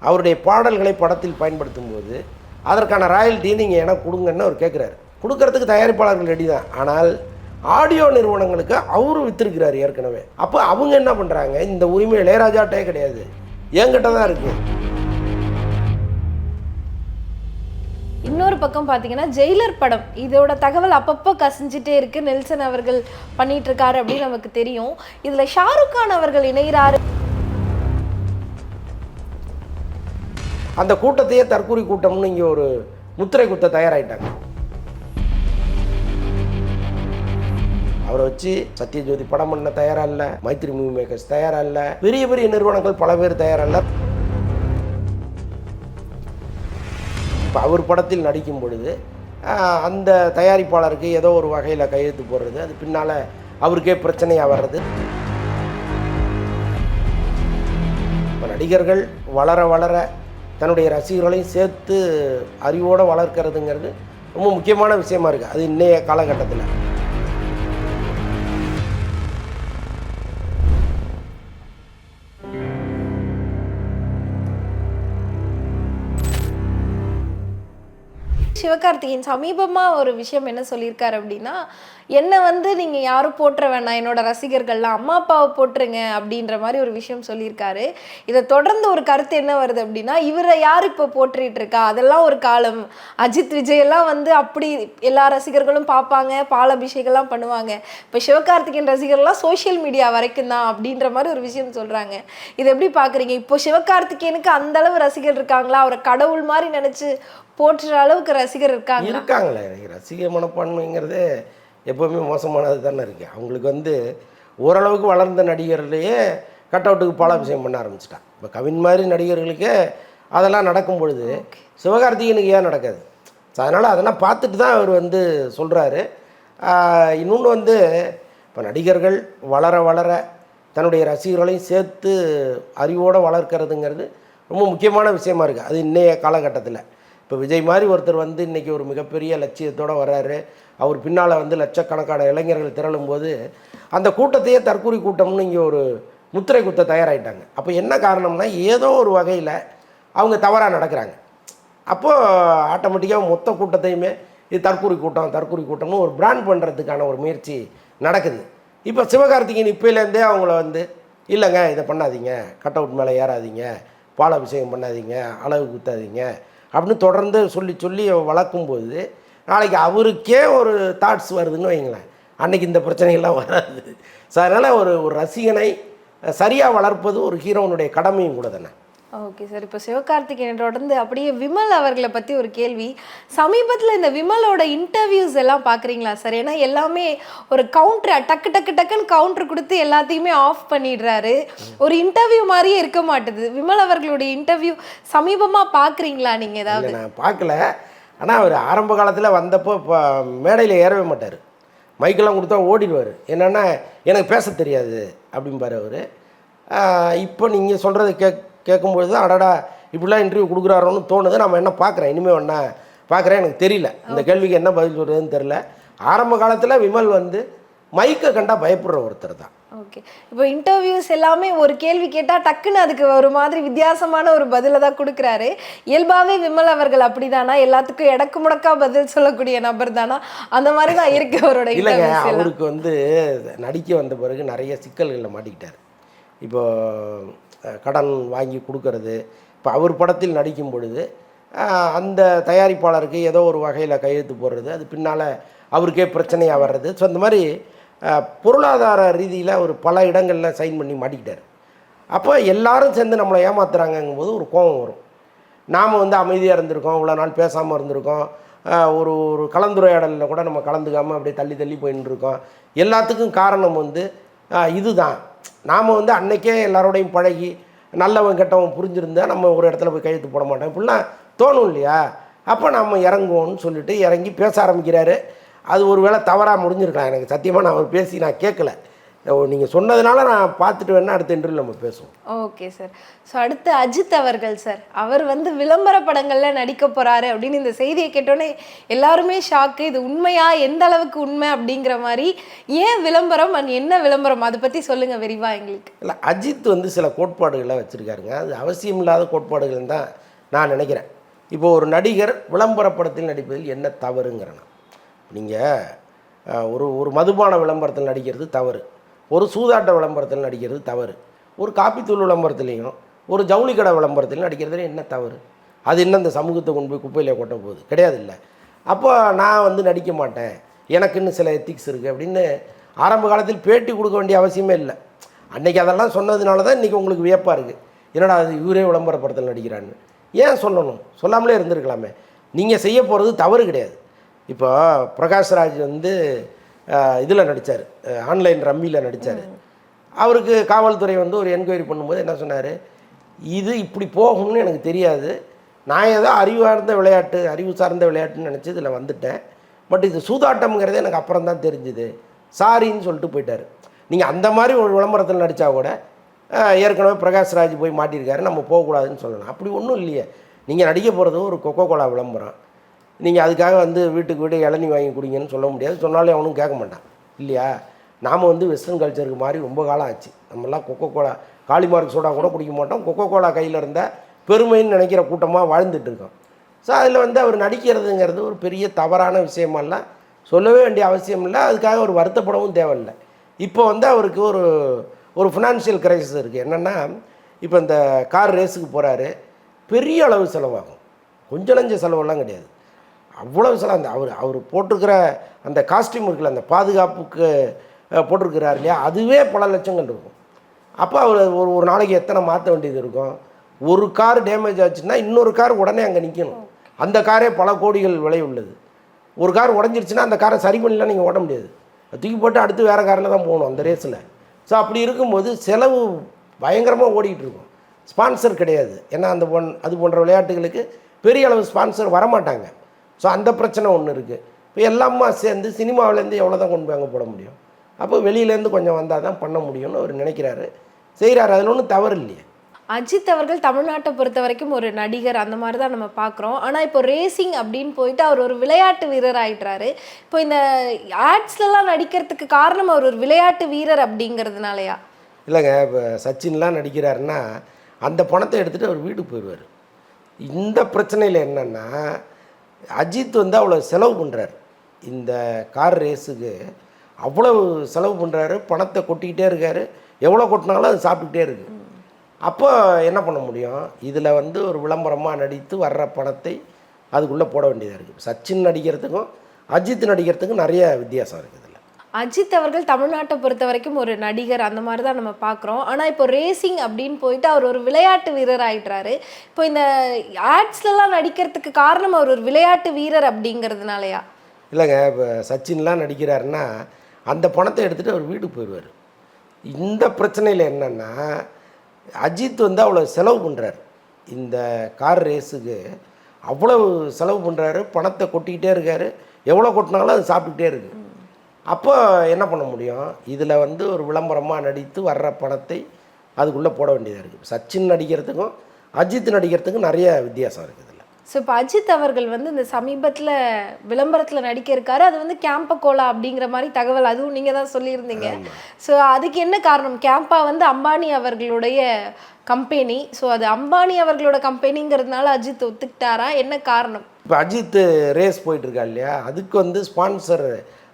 அவருடைய பாடல்களை படத்தில் பயன்படுத்தும் போது அதற்கான ராயல்ட்டி நீங்கள் எனக்கு கொடுங்கன்னு அவர் கேட்குறாரு. கொடுக்கறதுக்கு தயாரிப்பாளர்கள் ரெடி தான். ஆனால் ஆடியோ நிறுவனங்களுக்கு அவரும் விற்றுருக்கிறார் ஏற்கனவே. அப்போ அவங்க என்ன பண்ணுறாங்க, இந்த உரிமை இளையராஜாட்டே கிடையாது, என்கிட்ட தான் இருக்குது. இன்னொரு பக்கம் பார்த்தீங்கன்னா ஜெயிலர் படம் இதோட தகவல் அப்பப்போ கசிஞ்சிட்டே இருக்கு. நெல்சன் அவர்கள் பண்ணிட்டு இருக்காரு அப்படின்னு நமக்கு தெரியும். இதில் ஷாருக் கான் அவர்கள் இணைகிறாரு. அந்த கூட்டத்தையே தற்கூரி கூட்டம்னு இங்கே ஒரு முத்திரை குத்த தயாராகிட்டாங்க. அவரை வச்சு சத்யஜோதி படம் பண்ண தயாராக இல்லை, மைத்ரி மூவி மேக்கர்ஸ் தயாராக இல்லை, பெரிய பெரிய நிறுவனங்கள் பல பேர் தயாராக இல்லை. இப்போ அவர் படத்தில் நடிக்கும் பொழுது அந்த தயாரிப்பாளருக்கு ஏதோ ஒரு வகையில் கையெழுத்து போடுறது, அது பின்னால் அவருக்கே பிரச்சனையாக வர்றது. இப்போ நடிகர்கள் வளர வளர தன்னுடைய ரசிகர்களையும் சேர்த்து அறிவோடு வளர்க்கிறதுங்கிறது ரொம்ப முக்கியமான விஷயமா இருக்குது. அது இன்றைய காலகட்டத்தில். சிவகார்த்திகேயன் சமீபமாக ஒரு விஷயம் என்ன சொல்லியிருக்காரு அப்படின்னா, என்னை நீங்கள் யாரும் போட்டுற வேணாம், என்னோட ரசிகர்கள்லாம் அம்மா அப்பாவை போட்டுருங்க அப்படின்ற மாதிரி ஒரு விஷயம் சொல்லியிருக்காரு. இதை தொடர்ந்து ஒரு கருத்து என்ன வருது அப்படின்னா, இவரை யார் இப்போ போட்டுட்டு இருக்கா, அதெல்லாம் ஒரு காலம், அஜித் விஜயெல்லாம் அப்படி எல்லா ரசிகர்களும் பார்ப்பாங்க, பாலாபிஷேகம்லாம் பண்ணுவாங்க, இப்போ சிவகார்த்திகேயன் ரசிகர்கள்லாம் சோஷியல் மீடியா வரைக்கும் தான் அப்படின்ற மாதிரி ஒரு விஷயம் சொல்கிறாங்க. இதை எப்படி பார்க்குறீங்க? இப்போ சிவகார்த்திகேயனுக்கு அந்த அளவு ரசிகர் இருக்காங்களா? அவரை கடவுள் மாதிரி நினச்சி போற்றுற அளவுக்கு ரசிகர் இருக்காங்களே. ரசிகர் மனப்பான்மைங்கிறது எப்போவுமே மோசமானது தானே இருக்குது. அவங்களுக்கு ஓரளவுக்கு வளர்ந்த நடிகர்லேயே கட் அவுட்டுக்கு பாலாபிஷேகம் பண்ண ஆரம்பிச்சிட்டான். இப்போ கவின் மாதிரி நடிகர்களுக்கு அதெல்லாம் நடக்கும் பொழுது சிவகார்த்திகேயனுக்கு ஏன் நடக்காது? அதனால் அதெல்லாம் பார்த்துட்டு தான் அவர் சொல்கிறாரு. இன்னொன்று இப்போ நடிகர்கள் வளர வளர தன்னுடைய ரசிகர்களையும் சேர்த்து அறிவோடு வளர்க்கிறதுங்கிறது ரொம்ப முக்கியமான விஷயமா இருக்குது. அது இன்றைய காலகட்டத்தில். இப்போ விஜய் மாதிரி ஒருத்தர் இன்றைக்கி ஒரு மிகப்பெரிய லட்சியத்தோடு வர்றாரு. அவர் பின்னால் லட்சக்கணக்கான இளைஞர்கள் திரளும்போது அந்த கூட்டத்தையே தற்கூரி கூட்டம்னு இங்கே ஒரு முத்திரை குத்த தயாராகிட்டாங்க. அப்போ என்ன காரணம்னா, ஏதோ ஒரு வகையில் அவங்க தவறாக நடக்கிறாங்க. அப்போது ஆட்டோமேட்டிக்காக மொத்த கூட்டத்தையுமே இது தற்கூரி கூட்டம்னு ஒரு பிராண்ட் பண்ணுறதுக்கான ஒரு முயற்சி நடக்குது. இப்போ சிவகார்த்திகேயன் இப்போலேருந்தே அவங்கள இல்லைங்க இதை பண்ணாதீங்க, கட் அவுட் மேலே ஏறாதீங்க, பாலாபிஷேகம் பண்ணாதீங்க, அழகு குத்தாதீங்க அப்படின்னு தொடர்ந்து சொல்லி வளர்க்கும்போது நாளைக்கு அவருக்கே ஒரு தாட்ஸ் வருதுன்னு வைங்களேன், அன்றைக்கி இந்த பிரச்சனைகள்லாம் வராது. ஸோ அதனால் ஒரு ரசிகனை சரியாக வளர்ப்பது ஒரு ஹீரோனுடைய கடமையும் கூட தானே. Okay sir. இப்போ சிவகார்த்திகேயன் தொடர்ந்து அப்படியே விமல் அவர்களை பற்றி ஒரு கேள்வி. சமீபத்தில் இந்த விமலோட இன்டர்வியூஸ் எல்லாம் பார்க்குறீங்களா சார்? ஏன்னா எல்லாமே ஒரு கவுண்டர் டக்குன்னு கவுண்டர் கொடுத்து எல்லாத்தையுமே ஆஃப் பண்ணிடுறாரு. ஒரு இன்டர்வியூ மாதிரியே இருக்க மாட்டுது. விமல் அவர்களுடைய இன்டர்வியூ சமீபமாக பார்க்குறீங்களா நீங்கள் ஏதாவது? நான் பார்க்கல. ஆனால் அவர் ஆரம்ப காலத்தில் வந்தப்போ இப்போ மேடையில் ஏறவே மாட்டார், மைக்கெல்லாம் கொடுத்தா ஓடிடுவார். என்னென்னா எனக்கு பேச தெரியாது அப்படிம்பார் அவர். இப்போ நீங்கள் சொல்கிறது கேட்கும்பொழுது தான் அடடா இப்படிலாம் இன்டர்வியூ கொடுக்குறாரோன்னு தோணுது. நம்ம என்ன பார்க்குறேன், இனிமேல் என்ன பார்க்குறேன், எனக்கு தெரியல இந்த கேள்விக்கு என்ன பதில் சொல்கிறதுன்னு தெரில. ஆரம்ப காலத்தில் விமல் மைக்கை கண்டா பயப்படுற ஒருத்தர் தான். ஓகே. இப்போ இன்டர்வியூஸ் எல்லாமே ஒரு கேள்வி கேட்டால் டக்குன்னு அதுக்கு ஒரு மாதிரி வித்தியாசமான ஒரு பதிலை தான் கொடுக்குறாரு. இயல்பாகவே விமல் அவர்கள் அப்படி தானா? எல்லாத்துக்கும் எடக்கு முடக்கா பதில் சொல்லக்கூடிய நபர் தானா? அந்த மாதிரி தான் இருக்கு அவரோட. இல்லைங்க, அவருக்கு நடிக்க வந்த பிறகு நிறைய சிக்கல்களில் மாட்டிக்கிட்டார். இப்போ கடன் வாங்கி கொடுக்கறது, இப்போ அவர் படத்தில் நடிக்கும் பொழுது அந்த தயாரிப்பாளருக்கு ஏதோ ஒரு வகையில் கையெழுத்து போடுறது, அது பின்னால் அவருக்கே பிரச்சனையாக வர்றது. ஸோ இந்த மாதிரி பொருளாதார ரீதியில் ஒரு பல இடங்களில் சைன் பண்ணி மாட்டிக்கிட்டார். அப்போ எல்லாரும் சேர்ந்து நம்மளை ஏமாத்துறாங்கங்கும்போது ஒரு கோபம் வரும். நாம் அமைதியாக இருந்திருக்கோம், இவ்வளோ நாள் பேசாமல் இருந்திருக்கோம், ஒரு கலந்துரையாடலில் கூட நம்ம கலந்துக்காமல் அப்படியே தள்ளி போயின்னு இருக்கோம். எல்லாத்துக்கும் காரணம் இதுதான். நாம் அன்னைக்கே எல்லாரோடையும் பழகி நல்லவன் கெட்டவன் புரிஞ்சுருந்தா நம்ம ஒரு இடத்துல போய் கையெழுத்து போட மாட்டோம், இப்படிலாம் தோணும் இல்லையா? அப்போ நம்ம இறங்குவோம்னு சொல்லிட்டு இறங்கி பேச ஆரம்பிக்கிறாரு. அது ஒரு வேளை தவறாக முடிஞ்சிருக்கலாம். எனக்கு சத்தியமாக நான் அவர் பேசி நான் கேட்கல. நீங்கள் சொன்னதுனால நான் பார்த்துட்டு வேணா அடுத்த இன்டர்வியூ நம்ம பேசுவோம். Okay sir. ஸோ அடுத்து அஜித் அவர்கள் சார், அவர் வந்து விளம்பர படங்களில் நடிக்க போகிறாரு அப்படின்னு இந்த செய்தியை கேட்டோன்னே எல்லாருமே ஷாக்கு. இது உண்மையா, எந்த அளவுக்கு உண்மை அப்படிங்கிற மாதிரி. ஏன் விளம்பரம் அண்ட் என்ன விளம்பரம், அதை பற்றி சொல்லுங்கள் விரிவாக எங்களுக்கு. இல்லை, அஜித் வந்து சில கோட்பாடுகளை வச்சுருக்காருங்க. அது அவசியம் இல்லாத கோட்பாடுகள் தான் நான் நினைக்கிறேன். இப்போ ஒரு நடிகர் விளம்பர படத்தில் நடிப்பதில் என்ன தவறுங்கிறேன். நீங்கள் ஒரு மதுபான விளம்பரத்தில் நடிக்கிறது தவறு, ஒரு சூதாட்ட விளம்பரத்தில் நடிக்கிறது தவறு, ஒரு காப்பித்தூள் விளம்பரத்துலேயும் ஒரு ஜவுளி கடை விளம்பரத்தில் நடிக்கிறதுல என்ன தவறு? அது என்ன இந்த சமூகத்தை கொண்டு போய் குப்பையில் கொட்ட போகுது? கிடையாது. இல்லை, அப்போ நான் வந்து நடிக்க மாட்டேன், எனக்குன்னு சில எத்திக்ஸ் இருக்குது அப்படின்னு ஆரம்ப காலத்தில் பேட்டி கொடுக்க வேண்டிய அவசியமே இல்லை. அன்றைக்கி அதெல்லாம் சொன்னதுனால தான் இன்றைக்கி உங்களுக்கு வியப்பாக இருக்குது, என்னடா அது இவரே விளம்பர படத்தில் நடிக்கிறான்னு. ஏன் சொல்லணும்? சொல்லாமலே இருந்திருக்கலாமே. நீங்கள் செய்ய போகிறது தவறு கிடையாது. இப்போ பிரகாஷ்ராஜ் வந்து இதில் நடித்தார், ஆன்லைன் ரம்மியில் நடித்தார். அவருக்கு காவல்துறை வந்து ஒரு என்கொயரி பண்ணும்போது என்ன சொன்னார், இது இப்படி போகும்னு எனக்கு தெரியாது, நான் ஏதோ அறிவு சார்ந்த விளையாட்டுன்னு நினச்சி இதில் வந்துட்டேன், பட் இது சூதாட்டம்ங்கிறதே எனக்கு அப்புறம் தான் தெரிஞ்சுது, சாரின்னு சொல்லிட்டு போயிட்டார். நீங்கள் அந்த மாதிரி ஒரு விளம்பரத்தில் நடித்தா கூட ஏற்கனவே பிரகாஷ்ராஜ் போய் மாட்டியிருக்காரு, நம்ம போகக்கூடாதுன்னு சொல்லலாம். அப்படி ஒன்றும் இல்லையே. நீங்கள் நடிக்க போகிறது ஒரு கொக்கோ கோலா விளம்பரம், நீங்கள் அதுக்காக வந்து வீட்டுக்கு வீடு இளநீ வாங்கி குடிங்கன்னு சொல்ல முடியாது, சொன்னாலே அவனும் கேட்க மாட்டான் இல்லையா. நாம் வந்து வெஸ்டர்ன் கல்ச்சருக்கு மாதிரி ரொம்ப காலம் ஆச்சு. நம்மளாம் கொக்கோ கோலா காளிமார்க் சோடா கூட குடிக்க மாட்டோம், கொக்கோ கோலா கையில் இருந்தால் பெருமைன்னு நினைக்கிற கூட்டமாக வாழ்ந்துட்டு இருக்கோம். ஸோ அதில் வந்து அவர் நடிக்கிறதுங்கிறது ஒரு பெரிய தவறான விஷயமெல்லாம் சொல்லவே வேண்டிய அவசியம் இல்லை, அதுக்காக ஒரு வருத்தப்படவும் தேவையில்லை. இப்போ வந்து அவருக்கு ஒரு ஃபினான்ஷியல் கிரைசிஸ் இருக்குது. என்னென்னா, இப்போ இந்த கார் ரேஸுக்கு போகிறாரு, பெரிய அளவு செலவாகும், கொஞ்சம் நஞ்ச செலவெல்லாம் கிடையாது, அவ்வளவு செலவு. அந்த அவர் போட்டிருக்கிற அந்த காஸ்டியூம் இருக்குல்ல, அந்த பாதுகாப்புக்கு போட்டிருக்கிறார் இல்லையா, அதுவே பல லட்சங்கள் இருக்கும். அப்போ அவர் ஒரு நாளைக்கு எத்தனை மாற்ற வேண்டியது இருக்கும்? ஒரு கார் டேமேஜ் ஆச்சுன்னா இன்னொரு கார் உடனே அங்கே நிற்கணும், அந்த காரே பல கோடிகள் விலை உள்ளது. ஒரு கார் உடஞ்சிருச்சுன்னா அந்த காரை சரி பண்ணலாம் நீங்கள் ஓட முடியாது, தூக்கி போட்டு அடுத்து வேறு காரில் தான் போகணும் அந்த ரேஸில். ஸோ அப்படி இருக்கும்போது செலவு பயங்கரமாக ஓடிக்கிட்டு இருக்கும். ஸ்பான்சர் கிடையாது, ஏன்னா அது போன்ற விளையாட்டுகளுக்கு பெரிய அளவு ஸ்பான்சர் வரமாட்டாங்க. ஸோ அந்த பிரச்சனை ஒன்று இருக்குது. இப்போ எல்லாமா சேர்ந்து சினிமாவிலேருந்து எவ்வளோ தான் கொண்டு போய் அங்கே போட முடியும்? அப்போ வெளியிலேருந்து கொஞ்சம் வந்தால் தான் பண்ண முடியும்னு அவர் நினைக்கிறாரு, செய்கிறாரு. அதில் ஒன்றும் தவறு இல்லையே. அஜித் அவர்கள் தமிழ்நாட்டை பொறுத்த வரைக்கும் ஒரு நடிகர் அந்த மாதிரி தான் நம்ம பார்க்குறோம். ஆனால் இப்போ ரேசிங் அப்படின்னு போயிட்டு அவர் ஒரு விளையாட்டு வீரர் ஆகிட்டாரு. இப்போ இந்த ஆட்ஸ்லலாம் நடிக்கிறதுக்கு காரணம் அவர் ஒரு விளையாட்டு வீரர் அப்படிங்கிறதுனாலயா? இல்லைங்க, இப்போ சச்சின்லாம் நடிக்கிறாருன்னா அந்த பணத்தை எடுத்துகிட்டு அவர் வீட்டுக்கு போயிடுவார். இந்த பிரச்சனையில் என்னென்னா, அஜித் வந்து அவ்வளோ செலவு பண்ணுறாரு, இந்த கார் ரேஸுக்கு அவ்வளவு செலவு பண்ணுறாரு, பணத்தை கொட்டிக்கிட்டே இருக்கார், எவ்வளோ கொட்டினாலும் அது சாப்பிட்டுக்கிட்டே இருக்குது. அப்போ என்ன பண்ண முடியும்? இதில் வந்து ஒரு விளம்பரமாக நடித்து வர்ற பணத்தை அதுக்குள்ளே போட வேண்டியதாக இருக்குது. சச்சின் நடிக்கிறதுக்கும் அஜித் நடிக்கிறதுக்கும் நிறைய வித்தியாசம் இருக்குது. இதில் அஜித் அவர்கள் தமிழ்நாட்டை பொறுத்த வரைக்கும் ஒரு நடிகர் அந்த மாதிரி தான் நம்ம பார்க்குறோம். ஆனால் இப்போ ரேசிங் அப்படின்னு போயிட்டு அவர் ஒரு விளையாட்டு வீரர் ஆகிட்டாரு. இப்போ இந்த ஆட்ஸ்லலாம் நடிக்கிறதுக்கு காரணம் அவர் ஒரு விளையாட்டு வீரர் அப்படிங்கிறதுனாலயா? இல்லைங்க, இப்போ சச்சின்லாம் நடிக்கிறாருன்னா அந்த பணத்தை எடுத்துகிட்டு அவர் வீட்டுக்கு போயிடுவார். இந்த பிரச்சனையில் என்னென்னா, அஜித் வந்து அவ்வளோ செலவு பண்ணுறாரு, இந்த கார் ரேஸுக்கு அவ்வளவு செலவு பண்ணுறாரு, பணத்தை கொட்டிக்கிட்டே இருக்கார், எவ்வளோ கொட்டினாலும் அது சாப்பிட்டுக்கிட்டே இருக்குது. அப்போ என்ன பண்ண முடியும்? இதில் வந்து ஒரு விளம்பரமாக நடித்து வர்ற பணத்தை அதுக்குள்ளே போட வேண்டியதாக இருக்குது. சச்சின் நடிக்கிறதுக்கும் அஜித் நடிக்கிறதுக்கும் நிறைய வித்தியாசம் இருக்குது. ஸோ இப்போ அஜித் அவர்கள் வந்து இந்த சமீபத்தில் விளம்பரத்தில் நடிக்க இருக்காரு, அது வந்து கேம்பா கோலா அப்படிங்கிற மாதிரி தகவல் அதுவும் நீங்கள் தான் சொல்லியிருந்தீங்க. ஸோ அதுக்கு என்ன காரணம்? கேம்பா வந்து அம்பானி அவர்களுடைய கம்பெனி, ஸோ அது அம்பானி அவர்களோட கம்பெனிங்கிறதுனால அஜித் ஒத்துக்கிட்டாரா, என்ன காரணம்? இப்போ அஜித் ரேஸ் போயிட்டுருக்கா இல்லையா, அதுக்கு வந்து ஸ்பான்சர்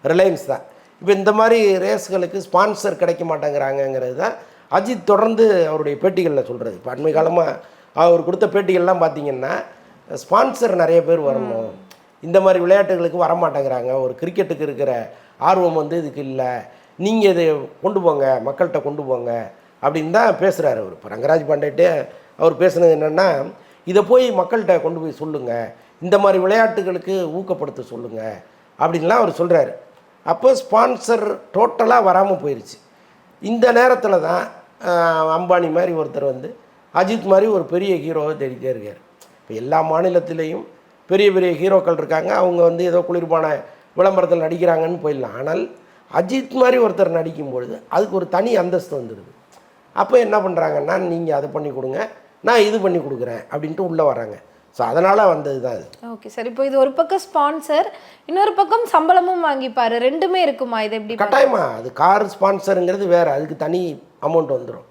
ரிலையன்ஸ் தான். இப்போ இந்த மாதிரி ரேஸ்களுக்கு ஸ்பான்சர் கிடைக்க மாட்டேங்கிறாங்கங்கிறது தான் அஜித் தொடர்ந்து அவருடைய பேட்டிகளில் சொல்கிறது. இப்போ அண்மை காலமாக அவர் கொடுத்த பேட்டிகள்லாம் பார்த்திங்கன்னா, ஸ்பான்சர் நிறைய பேர் வரணும், இந்த மாதிரி விளையாட்டுகளுக்கு வரமாட்டேங்கிறாங்க, ஒரு கிரிக்கெட்டுக்கு இருக்கிற ஆர்வம் வந்து இதுக்கு இல்லை, நீங்கள் இதை கொண்டு போங்க, மக்கள்கிட்ட கொண்டு போங்க அப்படின்னு தான் பேசுகிறாரு அவர். இப்போ ரங்கராஜ் பாண்டேட்டே அவர் பேசுனது என்னென்னா, இதை போய் மக்கள்கிட்ட கொண்டு போய் சொல்லுங்கள், இந்த மாதிரி விளையாட்டுகளுக்கு ஊக்கப்படுத்த சொல்லுங்கள் அப்படின்லாம் அவர் சொல்கிறாரு. அப்போ ஸ்பான்சர் டோட்டலாக வராமல் போயிடுச்சு. இந்த நேரத்தில் தான் அம்பானி மாதிரி ஒருத்தர் வந்து அஜித் மாதிரி ஒரு பெரிய ஹீரோவை தேடிக்கிட்டே இருக்கார். இப்போ எல்லா மாநிலத்திலையும் பெரிய பெரிய ஹீரோக்கள் இருக்காங்க, அவங்க வந்து ஏதோ குளிர்பான விளம்பரத்தில் நடிக்கிறாங்கன்னு போயிடலாம். ஆனால் அஜித் மாதிரி ஒருத்தர் நடிக்கும் பொழுது அதுக்கு ஒரு தனி அந்தஸ்து வந்துடுது. அப்போ என்ன பண்ணுறாங்கன்னா, நீங்கள் அதை பண்ணி கொடுங்க, நான் இது பண்ணி கொடுக்குறேன் அப்படின்ட்டு உள்ளே வராங்க. ஸோ அதனால் வந்தது தான் இது. Okay sir. இப்போ இது ஒரு பக்கம் ஸ்பான்சர், இன்னொரு பக்கம் சம்பளமும் வாங்கிப்பாரு, ரெண்டுமே இருக்குமா? இது எப்படி? கட்டாயமா அது கார் ஸ்பான்சருங்கிறது வேறு, அதுக்கு தனி அமௌண்ட் வந்துடும்.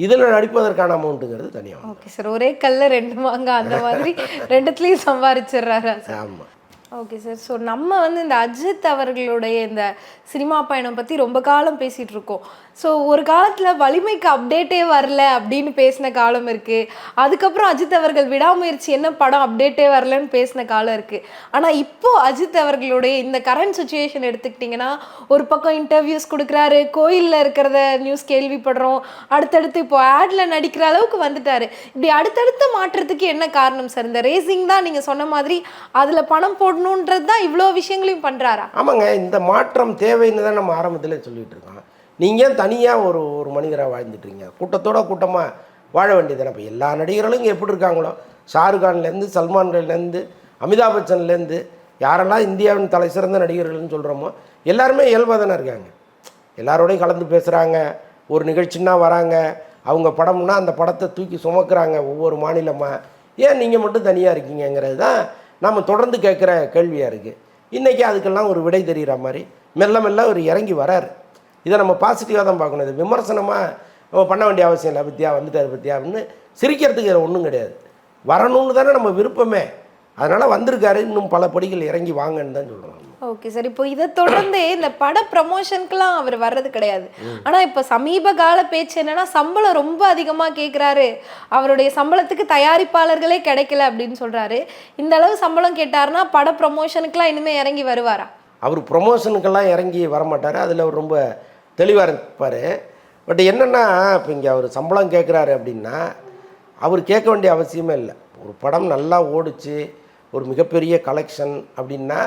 இதில் நடிப்பதற்கான அமௌண்ட்டுங்கிறது தனியாக. Okay sir. ஒரே கல்ல ரெண்டு வாங்க அந்த மாதிரி ரெண்டுத்துலேயும் சம்பாதிச்சிடுறாரா? ஆமாம். Okay sir. ஸோ நம்ம வந்து இந்த அஜித் அவர்களுடைய இந்த சினிமா பயணம் பற்றி ரொம்ப காலம் பேசிகிட்டு இருக்கோம். ஸோ ஒரு காலத்தில் வலிமைக்கு அப்டேட்டே வரல அப்படின்னு பேசின காலம் இருக்குது. அதுக்கப்புறம் அஜித் அவர்கள் விடாமுயற்சி என்ன படம் அப்டேட்டே வரலன்னு பேசின காலம் இருக்குது. ஆனால் இப்போது அஜித் அவர்களுடைய இந்த கரண்ட் சுச்சுவேஷன் எடுத்துக்கிட்டிங்கன்னா, ஒரு பக்கம் இன்டர்வியூஸ் கொடுக்குறாரு, கோயிலில் இருக்கிறத நியூஸ் கேள்விப்படுறோம், அடுத்தடுத்து இப்போ ஆடில் நடிக்கிற அளவுக்கு வந்துட்டார். இப்படி அடுத்தடுத்த மாற்றத்துக்கு என்ன காரணம் சார்? இந்த ரேசிங் தான் நீங்கள் சொன்ன மாதிரி அதில் பணம் போடணுன்றது தான் இவ்வளோ விஷயங்களையும் பண்ணுறாரா? ஆமாங்க, இந்த மாற்றம் தேவைன்னு தான் நம்ம ஆரம்பத்திலே சொல்லிகிட்டு இருக்கோம். நீங்கள் தனியாக ஒரு மனிதராக வாழ்ந்துட்டுருங்க, கூட்டத்தோட கூட்டமாக வாழ வேண்டியதுதானே. இப்போ எல்லா நடிகர்களும் இங்கே எப்படி இருக்காங்களோ, ஷாருக்கான்லேருந்து சல்மான்லேருந்து அமிதாப் பச்சன்லேருந்து யாரெல்லாம் இந்தியாவின் தலை சிறந்த நடிகர்கள்னு சொல்கிறோமோ எல்லாருமே இயல்பாக தானே இருக்காங்க. எல்லாரோடையும் கலந்து பேசுகிறாங்க, ஒரு நிகழ்ச்சின்னா வராங்க, அவங்க படம்னா அந்த படத்தை தூக்கி சுமக்கிறாங்க ஒவ்வொரு மாநிலமாக. ஏன் நீங்கள் மட்டும் தனியாக இருக்கீங்கிறது தான் நம்ம தொடர்ந்து கேட்குற கேள்வியாக இருக்குது. இன்றைக்கி அதுக்கெல்லாம் ஒரு விடை தெரிகிற மாதிரி மெல்ல மெல்ல ஒரு இறங்கி வராரு. இதை நம்ம பாசிட்டிவாக தான் பார்க்கணும். இது விமர்சனமாக பண்ண வேண்டிய அவசியம் இல்லை. பத்தியா வந்துட்டார் பத்தியா அப்படின்னு சிரிக்கிறதுக்கு ஒன்றும் கிடையாது. வரணும்னு தானே நம்ம விருப்பமே. அதனால் வந்திருக்காரு, இன்னும் பல படிகள் இறங்கி வாங்கன்னு தான் சொல்கிறோம். Okay sir. இப்போ இதை தொடர்ந்து இந்த பட ப்ரமோஷனுக்குலாம் அவர் வர்றது கிடையாது. ஆனால் இப்போ சமீப கால பேச்சு என்னன்னா, சம்பளம் ரொம்ப அதிகமாக கேட்குறாரு, அவருடைய சம்பளத்துக்கு தயாரிப்பாளர்களே கிடைக்கல அப்படின்னு சொல்கிறாரு. இந்த அளவு சம்பளம் கேட்டாருன்னா பட ப்ரமோஷனுக்குலாம் இனிமேல் இறங்கி வருவாரா? அவர் ப்ரொமோஷனுக்கெல்லாம் இறங்கி வரமாட்டார். அதில் அவர் ரொம்ப தெளிவாக இருப்பார். பட் என்னென்னா, இப்போ இங்கே அவர் சம்பளம் கேட்குறாரு அப்படின்னா அவர் கேட்க வேண்டிய அவசியமே இல்லை. ஒரு படம் நல்லா ஓடிச்சு, ஒரு மிகப்பெரிய கலெக்ஷன் அப்படின்னா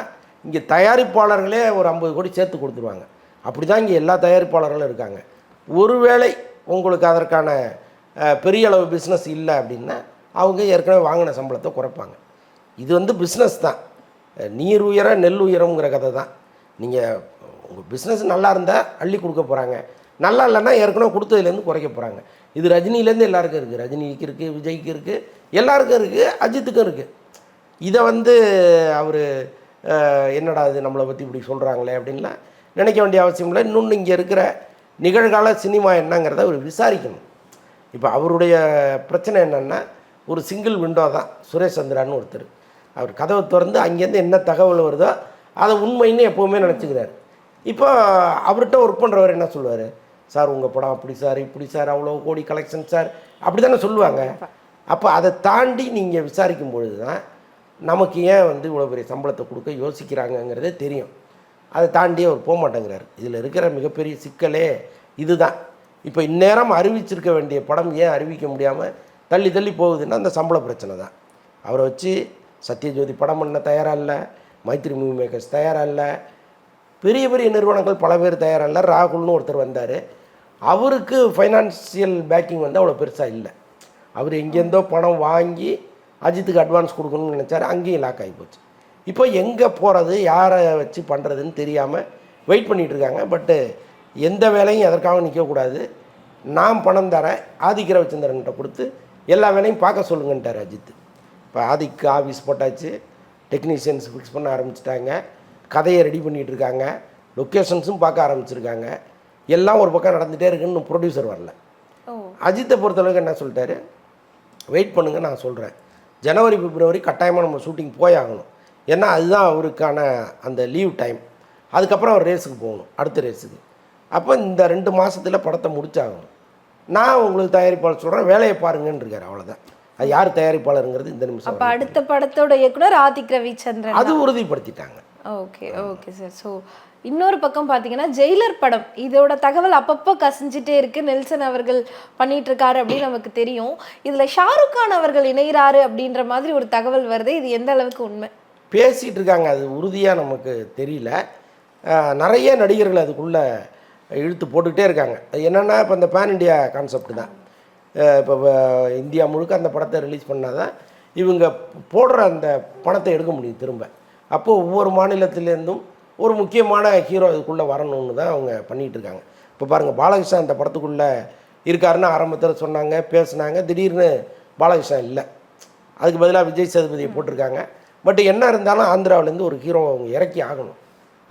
இங்கே தயாரிப்பாளர்களே ஒரு 50 கோடி சேர்த்து கொடுத்துருவாங்க. அப்படி தான் இங்கே எல்லா தயாரிப்பாளர்களும் இருக்காங்க. ஒருவேளை உங்களுக்கு அதற்கான பெரிய அளவு பிஸ்னஸ் இல்லை அப்படின்னா அவங்க ஏற்கனவே வாங்கின சம்பளத்தை குறைப்பாங்க. இது வந்து பிஸ்னஸ் தான். நீர் உயர நெல் உயரம்ங்கிற கதை தான். நீங்கள் உங்கள் பிஸ்னஸ் நல்லா இருந்தால் அள்ளி கொடுக்க போகிறாங்க, நல்லா இல்லைன்னா ஏற்கனவே கொடுத்ததுலேருந்து குறைக்க போகிறாங்க. இது ரஜினிலேருந்து எல்லாருக்கும் இருக்குது. ரஜினிக்கு இருக்குது, விஜய்க்கு இருக்குது, எல்லாருக்கும் இருக்குது, அஜித்துக்கும் இருக்குது. இதை வந்து அவர் என்னடா இது நம்மளை பற்றி இப்படி சொல்கிறாங்களே அப்படின்லாம் நினைக்க வேண்டிய அவசியம் இல்லை. இன்னொன்று இங்கே இருக்கிற நிகழ்கால சினிமா என்னங்கிறத அவர் விசாரிக்கணும். இப்போ அவருடைய பிரச்சனை என்னென்னா, ஒரு சிங்கிள் விண்டோ தான். சுரேஷ் சந்திரான்னு ஒருத்தர், அவர் கதவை திறந்து அங்கேருந்து என்ன தகவல் வருதோ அதை உண்மைன்னு எப்போவுமே நினச்சிக்கிறார். இப்போ அவர்கிட்ட ஒர்க் பண்ணுறவர் என்ன சொல்லுவார், சார் உங்கள் படம் அப்படி சார், இப்படி சார், அவ்வளோ கோடி கலெக்ஷன் சார், அப்படி தானே சொல்லுவாங்க. அப்போ அதை தாண்டி நீங்கள் விசாரிக்கும் பொழுது தான் நமக்கு ஏன் வந்து இவ்வளோ பெரிய சம்பளத்தை கொடுக்க யோசிக்கிறாங்கங்கிறதே தெரியும். அதை தாண்டி அவர் போக மாட்டேங்கிறார். இதில் இருக்கிற மிகப்பெரிய சிக்கலே இதுதான். இப்போ இந்நேரம் அறிவிச்சிருக்க வேண்டிய படம் ஏன் அறிவிக்க முடியாமல் தள்ளி தள்ளி போகுதுன்னா அந்த சம்பள பிரச்சனை தான். அவரை வச்சு சத்யஜோதி படம் பண்ண தயாராக இல்லை, மைத்ரி மூவி மேக்கர்ஸ் தயாராக இல்லை, பெரிய பெரிய நிறுவனங்கள் பல பேர் தயாராக இல்லை. ராகுல்னு ஒருத்தர் வந்தார், அவருக்கு ஃபைனான்சியல் பேக்கிங் வந்து அவ்வளோ பெருசாக இல்லை. அவர் எங்கேருந்தோ பணம் வாங்கி அஜித்துக்கு அட்வான்ஸ் கொடுக்கணும்னு நினச்சார், அங்கேயும் லாக் ஆகி போச்சு. இப்போ எங்கே போகிறது, யாரை வச்சு பண்ணுறதுன்னு தெரியாமல் வெயிட் பண்ணிகிட்ருக்காங்க. பட்டு எந்த வேலையும் எதற்காக நிற்கக்கூடாது, நான் பணம் தரேன், ஆதிக்க ரவிச்சந்திரன்கிட்ட கொடுத்து எல்லா வேலையும் பார்க்க சொல்லுங்கன்ட்டார் அஜித். இப்போ ஆதிக்கு ஆஃபீஸ் போட்டாச்சு, டெக்னீஷியன்ஸ் ஃபிக்ஸ் பண்ண ஆரம்பிச்சிட்டாங்க, கதையை ரெடி பண்ணிகிட்ருக்காங்க, லொக்கேஷன்ஸும் பார்க்க ஆரம்பிச்சிருக்காங்க. எல்லாம் ஒரு பக்கம் நடந்துகிட்டே இருக்குன்னு ப்ரொடியூசர் வரல. அஜித்தை பொறுத்தளவுக்கு என்ன சொல்லிட்டாரு, வெயிட் பண்ணுங்க, நான் சொல்கிறேன், ஜனவரி பிப்ரவரி கட்டாயமாக நம்ம ஷூட்டிங் போயாகணும். ஏன்னா அதுதான் அவருக்கான அந்த லீவ் டைம். அதுக்கப்புறம் அவர் ரேஸுக்கு போகணும், அடுத்த ரேஸுக்கு. அப்போ இந்த 2 மாதத்தில் படத்தை முடிச்சாகணும். நான் உங்களுக்கு தயாரிப்பாளர் சொல்கிறேன், வேலையை பாருங்கன்னு இருக்கார். அவ்வளோதான். அது யார் தயாரிப்பாளருங்கிறது இந்த நிமிஷம். அப்போ அடுத்த படத்தோட இயக்குனர் ஆதிக் ரவிச்சந்திரன் அது உறுதிப்படுத்திட்டாங்க. Okay okay sir. ஸோ இன்னொரு பக்கம் பார்த்தீங்கன்னா ஜெயிலர் படம், இதோட தகவல் அப்பப்போ கசிஞ்சிட்டே இருக்கு. நெல்சன் அவர்கள் பண்ணிட்டு இருக்காரு அப்படின்னு நமக்கு தெரியும். இதில் ஷாருக் கான் அவர்கள் இணைகிறாரு அப்படின்ற மாதிரி ஒரு தகவல் வருது. இது எந்த அளவுக்கு உண்மை? பேசிகிட்டு இருக்காங்க, அது உறுதியாக நமக்கு தெரியல. நிறைய நடிகர்கள் அதுக்குள்ளே இழுத்து போட்டுக்கிட்டே இருக்காங்க. அது என்னென்னா, இப்போ இந்த பேன் இண்டியா கான்செப்ட் தான். இப்போ இந்தியா முழுக்க அந்த படத்தை ரிலீஸ் பண்ணால் தான் இவங்க போடுற அந்த பணத்தை எடுக்க முடியும் திரும்ப. அப்போது ஒவ்வொரு மாநிலத்திலேருந்தும் ஒரு முக்கியமான ஹீரோ இதுக்குள்ளே வரணும்னு தான் அவங்க பண்ணிகிட்டு இருக்காங்க. இப்போ பாருங்கள், பாலகிருஷ்ணன் அந்த படத்துக்குள்ளே இருக்காருன்னு ஆரம்பத்தில் சொன்னாங்க, பேசுனாங்க. திடீர்னு பாலகிருஷ்ணன் இல்லை, அதுக்கு பதிலாக விஜய் சேதுபதியை போட்டிருக்காங்க. பட் என்ன இருந்தாலும் ஆந்திராவிலேருந்து ஒரு ஹீரோ அவங்க இறக்கி ஆகணும்.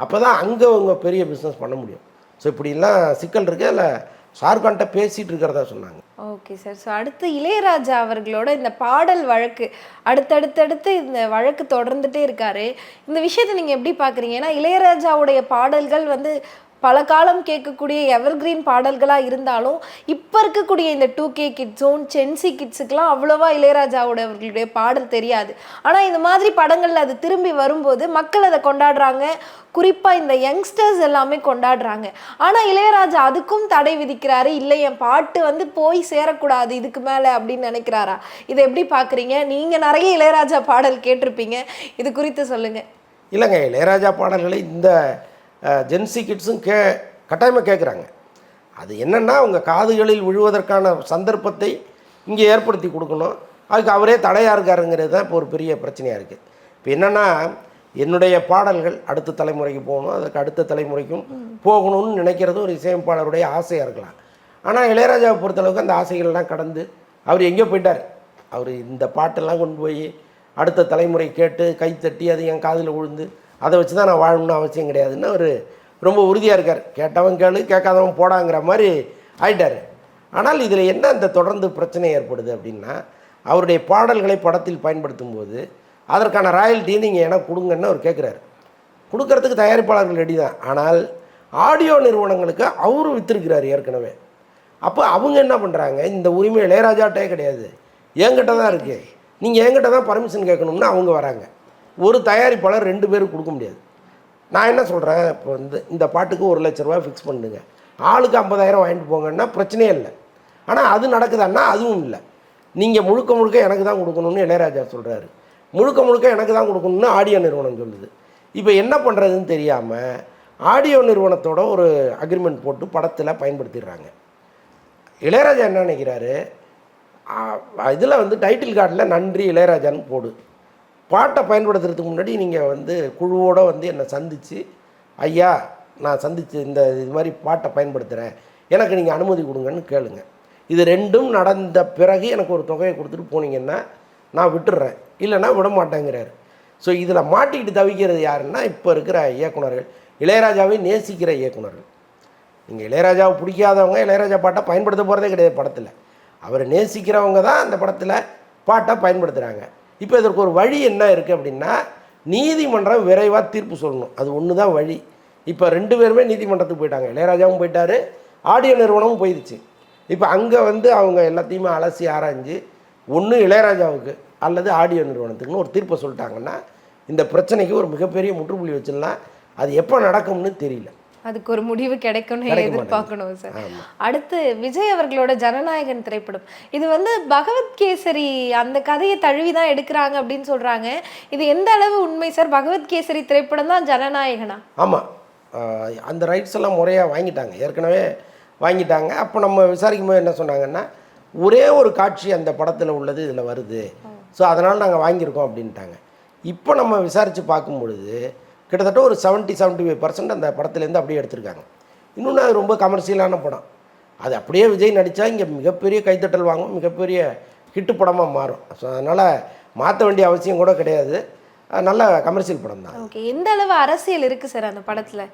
அப்போ தான் அங்கே அவங்க பெரிய பிஸ்னஸ் பண்ண முடியும். ஸோ இப்படிலாம் சிக்கல் இருக்குது. அதில் ஷாருக்கான்ட்ட பேசிகிட்டு இருக்கிறதா சொன்னாங்க. Okay sir. ஸோ அடுத்து இளையராஜா அவர்களோட இந்த பாடல் வழக்கு அடுத்தடுத்து இந்த வழக்கு தொடர்ந்துட்டே இருக்காரு. இந்த விஷயத்தை நீங்கள் எப்படி பார்க்குறீங்க? ஏன்னா இளையராஜாவுடைய பாடல்கள் வந்து பல காலம் கேட்கக்கூடிய எவர்கிரீன் பாடல்களாக இருந்தாலும் இப்போ இருக்கக்கூடிய இந்த 2K கிட்ஸும் சென்சி கிட்ஸுக்கெலாம் அவ்வளோவா இளையராஜாவுடைய பாடல் தெரியாது. ஆனால் இந்த மாதிரி படங்களில் அது திரும்பி வரும்போது மக்கள் அதை கொண்டாடுறாங்க. குறிப்பாக இந்த யங்ஸ்டர்ஸ் எல்லாமே கொண்டாடுறாங்க. ஆனால் இளையராஜா அதுக்கும் தடை விதிக்கிறாரு. இல்லை, என் பாட்டு வந்து போய் சேரக்கூடாது இதுக்கு மேலே அப்படின்னு நினைக்கிறாரா? இதை எப்படி பார்க்குறீங்க? நீங்கள் நிறைய இளையராஜா பாடல் கேட்டிருப்பீங்க, இது குறித்து சொல்லுங்கள். இல்லைங்க, இளையராஜா பாடல்களை இந்த ஜென்சி கிட்ஸும் கட்டாயமாக கேட்குறாங்க. அது என்னென்னா அவங்க காதுகளில் விழுவதற்கான சந்தர்ப்பத்தை இங்கே ஏற்படுத்தி கொடுக்கணும். அதுக்கு அவரே தடையாக இருக்காருங்கிறது தான் இப்போ ஒரு பெரிய பிரச்சனையாக இருக்குது. இப்போ என்னென்னா, என்னுடைய பாடல்கள் அடுத்த தலைமுறைக்கு போகணும், அதுக்கு அடுத்த தலைமுறைக்கும் போகணும்னு நினைக்கிறது ஒரு இசையமைப்பாளருடைய ஆசையாக இருக்கலாம். ஆனால் இளையராஜாவை பொறுத்தளவுக்கு அந்த ஆசைகள்லாம் கடந்து அவர் எங்கேயோ போயிட்டார். அவர் இந்த பாட்டெல்லாம் கொண்டு போய் அடுத்த தலைமுறை கேட்டு கைத்தட்டி அது என் காதில் விழுந்து அதை வச்சு தான் நான் வாழணும்னு அவசியம் கிடையாதுன்னு அவர் ரொம்ப உறுதியாக இருக்கார். கேட்டவன் கேளு, கேட்காதவன் போடாங்கிற மாதிரி ஆயிட்டார். ஆனால் இதில் என்ன இந்த தொடர்ந்து பிரச்சனை ஏற்படுது அப்படின்னா, அவருடைய பாடல்களை படத்தில் பயன்படுத்தும் போது அதற்கான ராயல்ட்டி நீங்கள் எனக்கு கொடுங்கன்னு அவர் கேட்குறாரு. கொடுக்கறதுக்கு தயாரிப்பாளர்கள் ரெடி தான். ஆனால் ஆடியோ நிறுவனங்களுக்கு அவரும் விற்றுருக்கிறார் ஏற்கனவே. அப்போ அவங்க என்ன பண்ணுறாங்க, இந்த உரிமை இளையராஜாட்டே கிடையாது, என்கிட்ட தான் இருக்குது, நீங்கள் என்கிட்ட தான் பர்மிஷன் கேட்கணும்னு அவங்க வராங்க. ஒரு தயாரிப்பாளர் 2 பேருக்கு கொடுக்க முடியாது. நான் என்ன சொல்கிறேன், இப்போ இந்த பாட்டுக்கு 1 லட்ச ரூபா ஃபிக்ஸ் பண்ணுங்க, ஆளுக்கு 50,000 வாங்கிட்டு போங்கன்னா பிரச்சனையே இல்லை. ஆனால் அது நடக்குதான்னா அதுவும் இல்லை. நீங்கள் முழுக்க எனக்கு தான் கொடுக்கணும்னு இளையராஜா சொல்கிறாரு, முழுக்க எனக்கு தான் கொடுக்கணும்னு ஆடியோ நிறுவனம் சொல்லுது. இப்போ என்ன பண்ணுறதுன்னு தெரியாமல் ஆடியோ நிறுவனத்தோட ஒரு அக்ரிமெண்ட் போட்டு படத்தில் பயன்படுத்திடுறாங்க. இளையராஜா என்ன நினைக்கிறாரு, இதில் வந்து டைட்டில் கார்டில் நன்றி இளையராஜான்னு போடு, பாட்டை பயன்படுத்துறதுக்கு முன்னாடி நீங்கள் குழுவோடு என்னை சந்தித்து, ஐயா நான் சந்தித்து இது மாதிரி பாட்டை பயன்படுத்துகிறேன், எனக்கு நீங்கள் அனுமதி கொடுங்கன்னு கேளுங்க. இது 2ம் நடந்த பிறகு எனக்கு ஒரு தொகையை கொடுத்துட்டு போனீங்கன்னா நான் விட்டுடுறேன், இல்லைன்னா விட மாட்டேங்கிறாரு. ஸோ இதில் மாட்டிக்கிட்டு தவிக்கிறது யாருன்னா இப்போ இருக்கிற இயக்குனர்கள், இளையராஜாவை நேசிக்கிற இயக்குனர்கள். நீங்கள் இளையராஜாவை பிடிக்காதவங்க இளையராஜா பாட்டை பயன்படுத்த போகிறதே கிடையாது படத்தில். அவரை நேசிக்கிறவங்க தான் அந்த படத்தில் பாட்டை பயன்படுத்துகிறாங்க. இப்போ இதற்கு ஒரு வழி என்ன இருக்குது அப்படின்னா, நீதிமன்றம் விரைவாக தீர்ப்பு சொல்லணும். அது ஒன்று தான் வழி. இப்போ 2 பேருமே நீதிமன்றத்துக்கு போயிட்டாங்க. இளையராஜாவும் போயிட்டார், ஆடியோ நிறுவனமும் போயிடுச்சு. இப்போ அங்கே அவங்க எல்லாத்தையுமே அலசி ஆராய்ஞ்சு ஒன்று இளையராஜாவுக்கு அல்லது ஆடியோ நிறுவனத்துக்குன்னு ஒரு தீர்ப்பை சொல்லிட்டாங்கன்னா இந்த பிரச்சனைக்கு ஒரு மிகப்பெரிய முற்றுப்புள்ளி வச்சிடலாம். அது எப்போ நடக்கும்னு தெரியல. அதுக்கு ஒரு முடிவு கிடைக்கும்னு எதிர்பார்க்கணும் சார். அடுத்து விஜய் அவர்களோட ஜனநாயகன் திரைப்படம், இது பகவத்கேசரி அந்த கதையை தழுவி தான் எடுக்கிறாங்க அப்படின்னு சொல்றாங்க. இது எந்த அளவு உண்மை சார்? பகவத்கேசரி திரைப்படம் தான் ஜனநாயகனா? ஆமாம், அந்த ரைட்ஸ் எல்லாம் முறையாக வாங்கிட்டாங்க, ஏற்கனவே வாங்கிட்டாங்க. அப்போ நம்ம விசாரிக்கும் போது என்ன சொன்னாங்கன்னா, ஒரே ஒரு காட்சி அந்த படத்தில் உள்ளது இதில் வருது, ஸோ அதனால் நாங்கள் வாங்கியிருக்கோம் அப்படின்ட்டாங்க. இப்போ நம்ம விசாரித்து பார்க்கும் பொழுது கிட்டத்தட்ட ஒரு 70-75% அந்த படத்துலேருந்து அப்படியே எடுத்திருக்காங்க. இன்னொன்று அது ரொம்ப கமர்ஷியலான படம். அது அப்படியே விஜய் நடித்தா இங்கே மிகப்பெரிய கைத்தட்டல் வாங்கும், மிகப்பெரிய ஹிட்டு படமாக மாறும். ஸோ அதனால் மாற்ற வேண்டிய அவசியம் கூட கிடையாது. நல்ல கமர்ஷியல் படம் தான். ஓகே, எந்த அளவு அரசியல் இருக்குது சார் அந்த படத்தில்?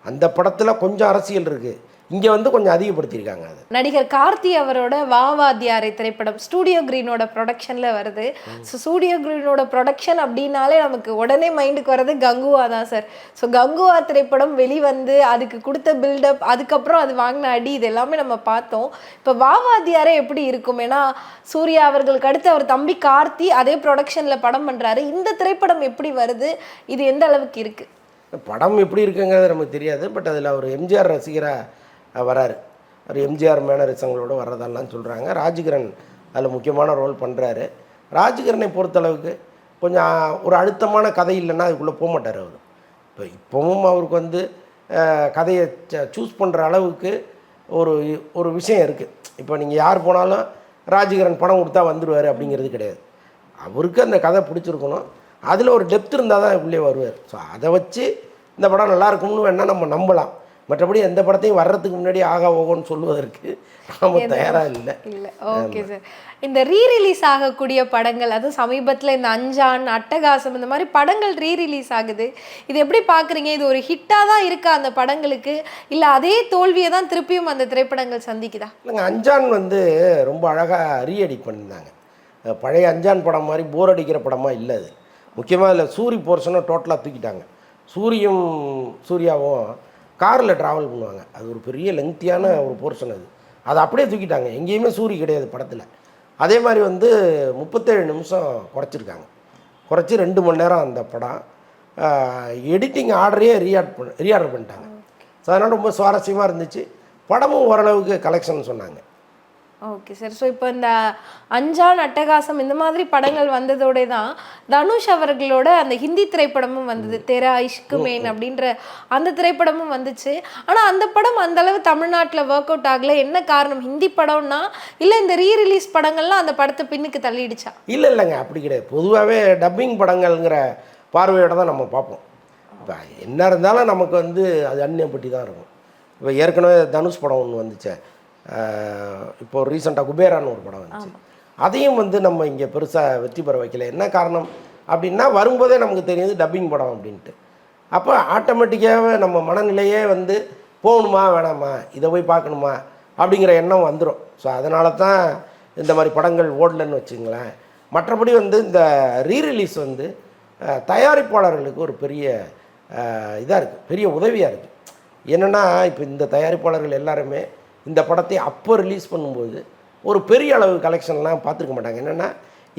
அந்த படத்தில் கொஞ்சம் அரசியல் இருக்குது, இங்கே கொஞ்சம் அதிகப்படுத்தியிருக்காங்க. அது நடிகர் கார்த்தி அவரோட வாவாத்தியாரை திரைப்படம் ஸ்டூடியோ கிரீனோட ப்ரொடக்ஷனில் வருது. ஸோ ஸ்டூடியோ கிரீனோட ப்ரொடக்ஷன் அப்படின்னாலே நமக்கு உடனே மைண்டுக்கு வர்றது கங்குவா தான் சார். ஸோ கங்குவா திரைப்படம் வெளிவந்து அதுக்கு கொடுத்த பில்டப், அதுக்கப்புறம் அது வாங்கின அடி, இது எல்லாமே நம்ம பார்த்தோம். இப்போ வாவாத்தியாரே எப்படி இருக்கும்? ஏன்னா சூர்யா அவர்களுக்கு அடுத்து அவர் தம்பி கார்த்தி அதே ப்ரொடக்ஷனில் படம் பண்ணுறாரு. இந்த திரைப்படம் எப்படி வருது? இது எந்த அளவுக்கு இருக்குது? படம் எப்படி இருக்குங்கிறது நமக்கு தெரியாது. பட் அதில் அவர் எம்ஜிஆர் ரசிகராக வராரு. அவர் எம்ஜிஆர் மேனரிசங்களோடு வர்றதெல்லாம் சொல்கிறாங்க. ராஜ்கிரண் அதில் முக்கியமான ரோல் பண்ணுறாரு. ராஜ்கிரனை பொறுத்தளவுக்கு கொஞ்சம் ஒரு அழுத்தமான கதை இல்லைன்னா அதுக்குள்ளே போக மாட்டார் அவர். இப்போவும் அவருக்கு கதையை சூஸ் பண்ணுற அளவுக்கு ஒரு விஷயம் இருக்குது. இப்போ நீங்கள் யார் போனாலும் ராஜ்கிரண் பணம் கொடுத்தா வந்துடுவார் அப்படிங்கிறது கிடையாது. அவருக்கு அந்த கதை பிடிச்சிருக்கணும், அதில் ஒரு டெப்த் இருந்தால் தான் உள்ளே வருவார். ஸோ அதை வச்சு இந்த படம் நல்லா இருக்கும்னு வேணால் நம்ம நம்பலாம். மற்றபடி எந்த படத்தையும் வர்றதுக்கு முன்னாடி ஆகா ஓகோன்னு சொல்லுவதற்கு நம்ம தயாராக இல்லை. இல்லை, ஓகே சார். இந்த ரீரிலீஸ் ஆகக்கூடிய படங்கள், அதுவும் சமீபத்தில் இந்த அஞ்சான், அட்டகாசம், இந்த மாதிரி படங்கள் ரீரிலீஸ் ஆகுது. இது எப்படி பார்க்குறீங்க? இது ஒரு ஹிட்டாக தான் இருக்கா அந்த படங்களுக்கு, இல்லை அதே தோல்வியை தான் திருப்பியும் அந்த திரைப்படங்கள் சந்திக்குதா? இல்லைங்க, அஞ்சான் வந்து ரொம்ப அழகாக ரீஎடிட் பண்ணியிருந்தாங்க. பழைய அஞ்சான் படம் மாதிரி போர் அடிக்கிற படமாக இல்லை அது. முக்கியமாக அதில் சூரி போர்ஷனை டோட்டலாக தூக்கிட்டாங்க. சூரியும் சூர்யாவும் காரில் ட்ராவல் பண்ணுவாங்க. அது ஒரு பெரிய லெங்க்த்தியான ஒரு போர்ஷன் அது. அதை அப்படியே தூக்கிட்டாங்க. எங்கேயுமே சூரி கிடையாது படத்தில். அதே மாதிரி வந்து 37 நிமிஷம் குறைச்சிருக்காங்க. குறைச்சி 2 மணி நேரம் அந்த படம். எடிட்டிங் ஆர்டரையே ரீஆர்டர் பண்ணிட்டாங்க. ஸோ அதனால் ரொம்ப சுவாரஸ்யமாக இருந்துச்சு. படமும் ஓரளவுக்கு கலெக்ஷன் சொன்னாங்க. Okay sir. ஸோ இப்போ இந்த அஞ்சான், அட்டகாசம் இந்த மாதிரி படங்கள் வந்ததோட தான் தனுஷ் அவர்களோட அந்த ஹிந்தி திரைப்படமும் வந்தது, தெரா இஷ்க் மேன் அப்படின்ற அந்த திரைப்படமும் வந்துச்சு. ஆனால் அந்த படம் அந்த அளவு தமிழ்நாட்டில் ஒர்க் அவுட் ஆகலை. என்ன காரணம்? ஹிந்தி படம்னா இல்லை இந்த ரீரிலீஸ் படங்கள்லாம் அந்த படத்தை பின்னுக்கு தள்ளிடுச்சா? இல்லைங்க, அப்படி கிடையாது. பொதுவாகவே டப்பிங் படங்கள்ங்கிற பார்வையோடு தான் நம்ம பார்ப்போம். இப்போ என்ன இருந்தாலும் நமக்கு வந்து அது அந்நியப்பட்டி தான் இருக்கும். இப்போ ஏற்கனவே தனுஷ் படம் ஒன்று வந்துச்சு, இப்போ ரீசெண்டாக குபேரான்னு ஒரு படம் வந்துச்சு. அதையும் வந்து நம்ம இங்கே பெருசாக வெற்றி பெற வைக்கல. என்ன காரணம் அப்படின்னா, வரும்போதே நமக்கு தெரியுது டப்பிங் படம் அப்படின்ட்டு. அப்போ ஆட்டோமேட்டிக்காகவே நம்ம மனநிலையே வந்து போகணுமா வேணாமா, இதை போய் பார்க்கணுமா அப்படிங்கிற எண்ணம் வந்துடும். ஸோ அதனால தான் இந்த மாதிரி படங்கள் ஓடலன்னு வச்சுங்களேன். மற்றபடி வந்து இந்த ரீரிலீஸ் வந்து தயாரிப்பாளர்களுக்கு ஒரு பெரிய இதாக இருக்குது, பெரிய உதவியாக இருக்குது. என்னென்னா, இப்போ இந்த தயாரிப்பாளர்கள் எல்லாருமே இந்த படத்தை அப்போ ரிலீஸ் பண்ணும்போது ஒரு பெரிய அளவு கலெக்ஷன்லாம் பார்த்துருக்க மாட்டாங்க. என்னென்னா,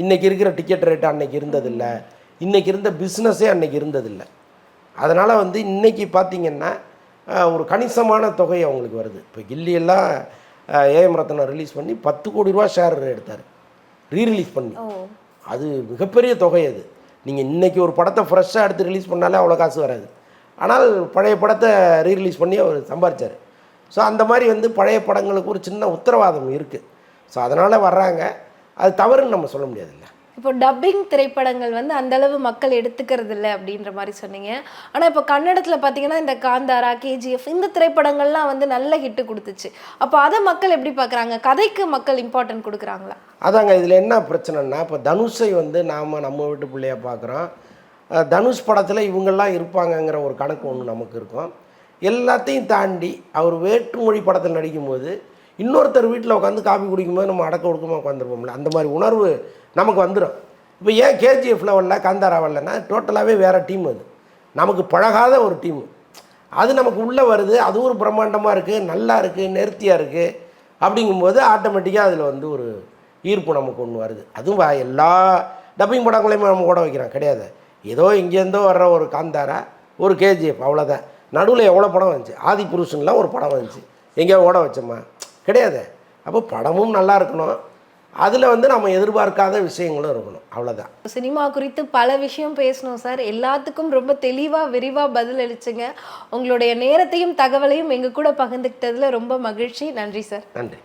இன்றைக்கி இருக்கிற டிக்கெட் ரேட்டு அன்றைக்கி இருந்ததில்லை, இன்றைக்கி இருந்த பிஸ்னஸே அன்றைக்கி இருந்ததில்லை. அதனால் வந்து இன்றைக்கி பார்த்திங்கன்னா ஒரு கணிசமான தொகை அவங்களுக்கு வருது. இப்போ கில்லியெல்லாம் ஏஎம் ரத்னம் ரிலீஸ் பண்ணி 10 கோடி ரூபா ஷேர் எடுத்தார் ரீரிலீஸ் பண்ணி. அது மிகப்பெரிய தொகை. அது நீங்கள் இன்றைக்கி ஒரு படத்தை ஃப்ரெஷ்ஷாக எடுத்து ரிலீஸ் பண்ணாலே அவ்வளோ காசு வராது. ஆனால் பழைய படத்தை ரீரிலீஸ் பண்ணி அவர் சம்பாதிச்சார். ஸோ அந்த மாதிரி வந்து பழைய படங்களுக்கு ஒரு சின்ன உத்தரவாதம் இருக்குது. ஸோ அதனால் வர்றாங்க, அது தவறுன்னு நம்ம சொல்ல முடியாதுல்ல. இப்போ டப்பிங் திரைப்படங்கள் வந்து அந்தளவு மக்கள் எடுத்துக்கிறது இல்லை அப்படின்ற மாதிரி சொன்னீங்க. ஆனால் இப்போ கன்னடத்தில் பார்த்தீங்கன்னா இந்த காந்தாரா, கேஜிஎஃப் இந்த திரைப்படங்கள்லாம் வந்து நல்ல ஹிட்டு கொடுத்துச்சு. அப்போ அதை மக்கள் எப்படி பார்க்குறாங்க? கதைக்கு மக்கள் இம்பார்ட்டன்ட் கொடுக்குறாங்களா? அதாங்க இதில் என்ன பிரச்சனைன்னா, இப்போ தனுஷை வந்து நம்ம வீட்டு பிள்ளையாக பார்க்குறோம். தனுஷ் படத்தில் இவங்கெல்லாம் இருப்பாங்கங்கிற ஒரு கணக்கு ஒன்று நமக்கு இருக்கும். எல்லாத்தையும் தாண்டி அவர் வேற்றுமொழி படத்தில் நடிக்கும்போது இன்னொருத்தர் வீட்டில் உட்காந்து காஃபி குடிக்கும்போது நம்ம அடக்க ஒடுக்கமாக உட்காந்துருப்போம்ல, அந்த மாதிரி உணர்வு நமக்கு வந்துடும். இப்போ ஏன் கேஜிஎஃப்ல வரல, காந்தாரா வரலன்னா டோட்டலாகவே வேறு டீம். அது நமக்கு பழகாத ஒரு டீம். அது நமக்கு உள்ளே வருது, அது ஒரு பிரம்மாண்டமாக இருக்குது, நல்லா இருக்குது, நேர்த்தியாக இருக்குது. அப்படிங்கும்போது ஆட்டோமேட்டிக்காக அதில் வந்து ஒரு ஈர்ப்பு நமக்கு ஒன்று வருது. அதுவும் எல்லா டப்பிங் படங்களையுமே நம்ம ஓட வைக்கிறோம் கிடையாது. ஏதோ இங்கேருந்தோ வர்ற ஒரு காந்தாரா, ஒரு கேஜிஎஃப், அவ்வளோதான். நடுவில் எவ்வளோ படம் வந்துச்சு, ஆதி புருஷன்லாம் ஒரு படம் வந்துச்சு, எங்கேயோ ஓட வச்சோமா கிடையாது. அப்போ படமும் நல்லா இருக்கணும், அதில் வந்து நம்ம எதிர்பார்க்காத விஷயங்களும் இருக்கணும், அவ்வளோதான். சினிமா குறித்து பல விஷயம் பேசணும் சார். எல்லாத்துக்கும் ரொம்ப தெளிவாக விரிவாக பதில் அளிச்சுங்க. உங்களுடைய நேரத்தையும் தகவலையும் எங்கள் கூட பகிர்ந்துக்கிட்டதில் ரொம்ப மகிழ்ச்சி. நன்றி சார். நன்றி.